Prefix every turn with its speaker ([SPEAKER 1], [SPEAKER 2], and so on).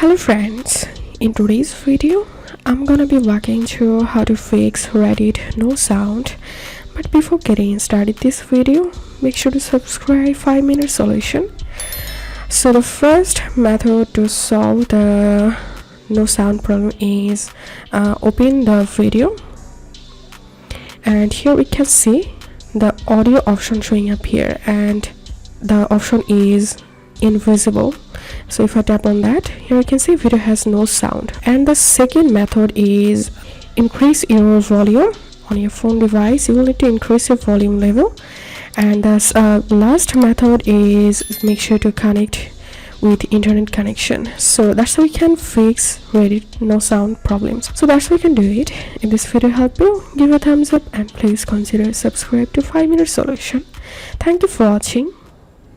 [SPEAKER 1] Hello friends, in today's video I'm gonna be walking through how to fix Reddit no sound. But before getting started this video, make sure to subscribe 5-minute solution. So the first method to solve the no sound problem is open the video, and here we can see the audio option showing up here, and the option is invisible. So if I tap on that, here you can see video has no sound. And the second method is increase your volume on your phone device. You will need to increase your volume level. And the last method is make sure to connect with internet connection. So that's how we can fix Reddit no sound problems. So that's how we can do it. If this video helped you, give a thumbs up and please consider subscribe to 5-minute solution. Thank you for watching.